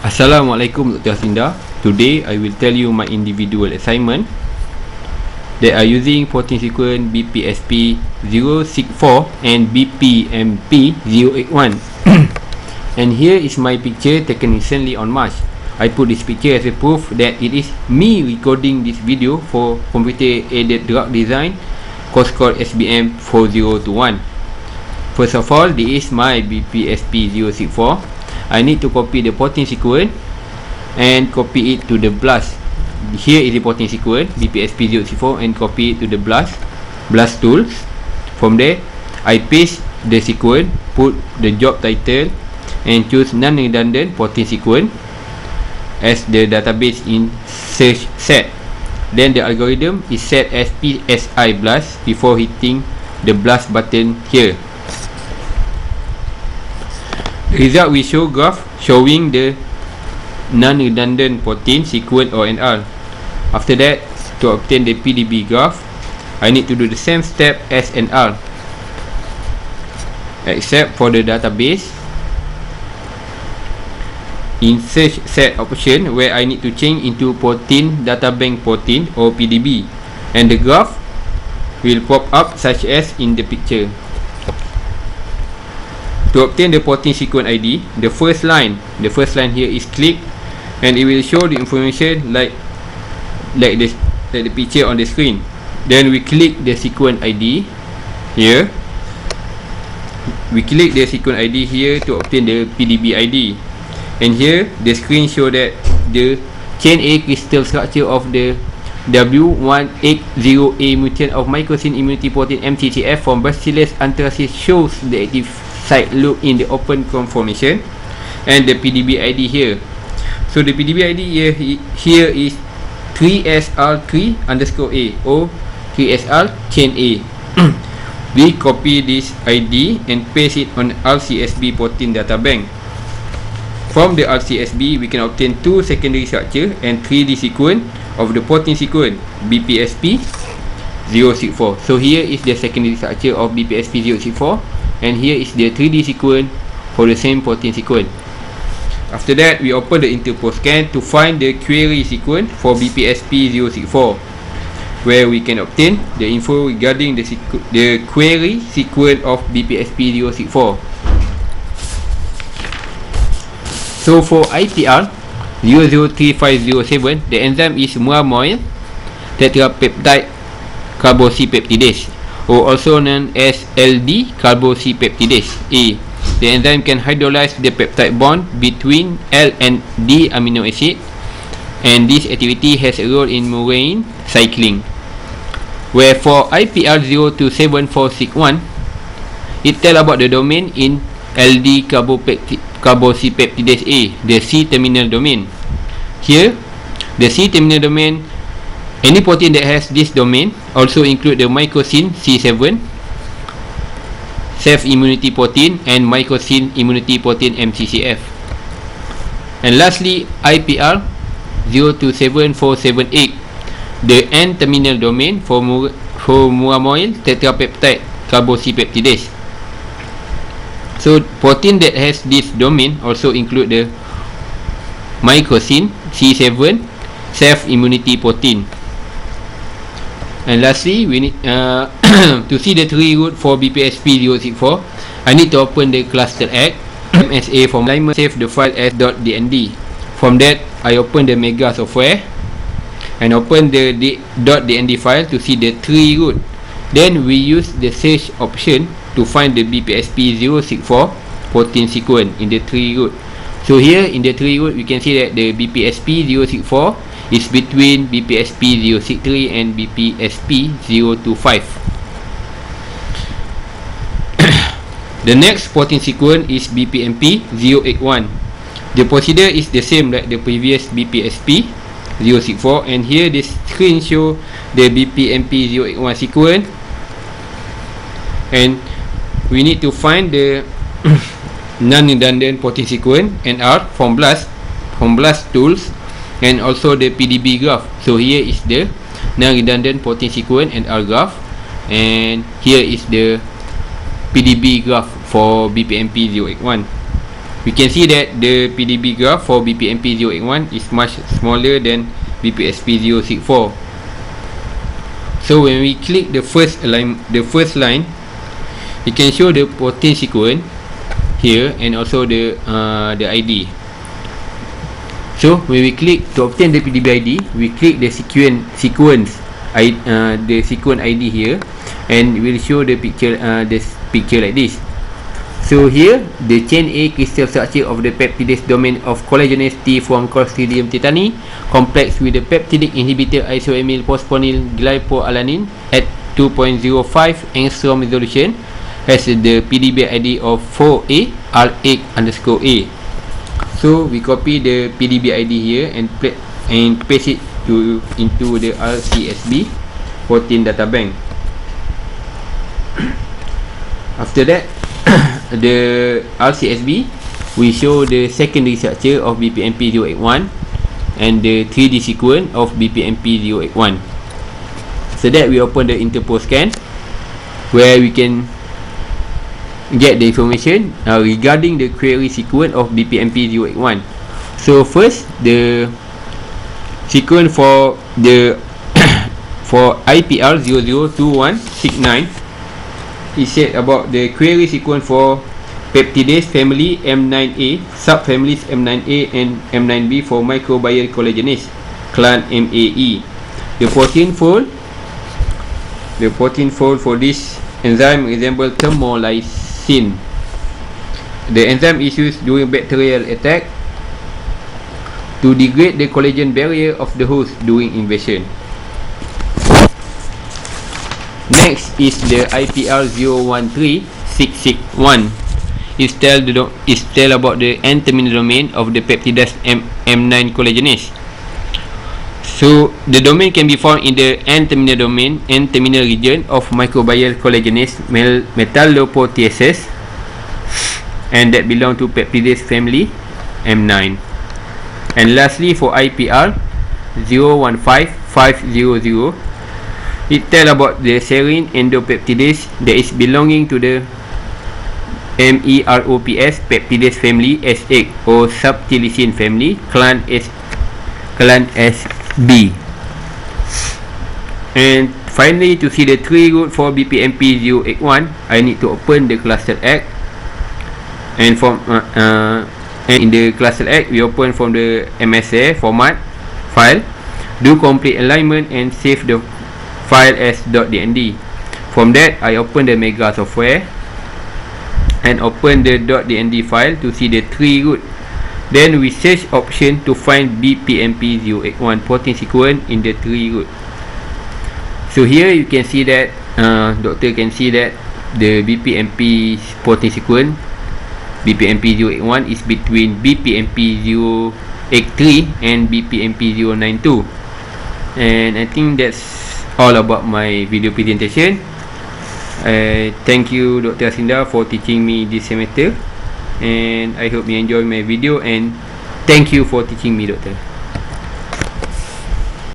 Assalamualaikum Dr. Hasinda. Today I will tell you my individual assignment that are using 14 sequence BPSP 064 and BPMP 081. And here is my picture taken recently on March. I put this picture as a proof that it is me recording this video for computer aided drug design, course code SBM 4021. First of all, this is my BPSP 064. I need to copy the 14 sequence and copy it to the blast. Here is the 14 sequence BPSP 064 and copy it to the blast tools. From there, I paste the sequence, put the job title and choose non-redundant 14 sequence as the database in search set. Then the algorithm is set as PSI blast before hitting the blast button here. The result will show graph showing the non-redundant 14 sequence ONR. After that, to obtain the PDB graph, I need to do the same step as NR, except for the database in search set option, where I need to change into 14 databank 14 or PDB, and the graph will pop up such as in the picture. To obtain the 14 sequence ID, the first line here is click, and it will show the information like the picture on the screen. Then we click the sequence ID here. We click the sequence ID here to obtain the PDB ID, and here the screen show that the chain A crystal structure of the W180A mutant of mycosin immunity protein MCCF from Bacillus anthracis shows the active site loop in the open conformation, and the PDB ID here. So the PDB ID here is 3SR3_A or 3SR chain A. We copy this ID and paste it on RCSB 14 databank. From the RCSB, we can obtain two secondary structure and 3D sequence of the 14 sequence BPSP 064. So here is the secondary structure of BPSP 064, and here is the 3D sequence for the same 14 sequence. After that, we open the interpol scan to find the query sequence for BPSP 064, where we can obtain the info regarding the query sequence of BPSP 064. So for IPR 003507, the enzyme is muamyl tetrapeptide carboxypeptidase, or also known as LD carboxypeptidase A. The enzyme can hydrolyze the peptide bond between L and D amino acid, and this activity has a role in Moraine cycling. Where for IPR 027461, it tells about the domain in LD carboxypeptidase A, the C-terminal domain. Here, the C-terminal domain, any protein that has this domain also include the mycosin C7, self-immunity protein, and mycosin immunity protein MCCF. And lastly, IPR 027478, the N-terminal domain for muamyl tetrapeptide carboxypeptidase. So protein that has this domain also include the mycosin C7 self-immunity protein. And lastly, we need to see the tree root for BPSP 064. I need to open the cluster egg MSA from alignment, save the file as .dnd. From that, I open the Mega software and open the .dnd file to see the tree root. Then we use the search option to find the BPSP 064 14 sequence in the tree root. So here in the tree root, we can see that the BPSP 064 is between BPSP 063 and BPSP 025. The next 14 sequence is BPMP 081. The procedure is the same like the previous BPSP 064, and here the screen show the BPMP 081 sequence, and we need to find the non-redundant 14 sequence NR from blast tools, and also the PDB graph. So here is the non-redundant 14 sequence NR graph, and here is the PDB graph for BPMP 081. we can see that the PDB graph for BPMP081 is much smaller than BPSP064. So when we click the first line, you can show the 14 sequence here and also the ID. So when we click to obtain the PDB ID, we click the sequence ID here, and it will show the picture like this. So here the chain A crystal structure of the peptidase domain of collagenase T from Clostridium tetani complex with the peptidic inhibitor isoamyl phosphonyl glypoalanin at 2.05 angstrom resolution has the PDB ID of 4A R8_A. So we copy the PDB ID here and paste it into the RCSB 14 data bank. After that, the RCSB we show the secondary structure of BPMP081 and the 3D sequence of BPMP081. So that we open the interpol scan, where we can get the information regarding the query sequence of BPMP081. So first, the sequence for the for IPR 002169 is said about the query sequence for peptidase family M9A, subfamilies M9A and M9B for microbial collagenase clan MAE. The 14-fold for this enzyme resembles thermolysin. The enzyme is used during bacterial attack to degrade the collagen barrier of the host during invasion. Next is the IPR 013661. It tells about the N-terminal domain of the peptidase M9 collagenase. So the domain can be found in the N-terminal region of microbial collagenase metalloproteases, and that belong to peptidase family M9. And lastly, for IPR 015500, it tells about the serine endopeptidase that is belonging to the MEROPS peptidase family S8 or subtilisin family clan SB. And finally, to see the tree root for BPMP081, I need to open the cluster X, and from and in the cluster X we open from the MSA format file, do complete alignment and save the file as .dnd. From that, I open the Mega software and open the .dnd file to see the tree root. Then we search option to find BPMP081 protein sequence in the tree root. So here you can see that doctor can see that the BPMP protein sequence BPMP081 is between BPMP083 and BPMP092. And I think that's all about my video presentation. Thank you Dr. Asinda for teaching me this semester, and I hope you enjoy my video, and thank you for teaching me, doctor.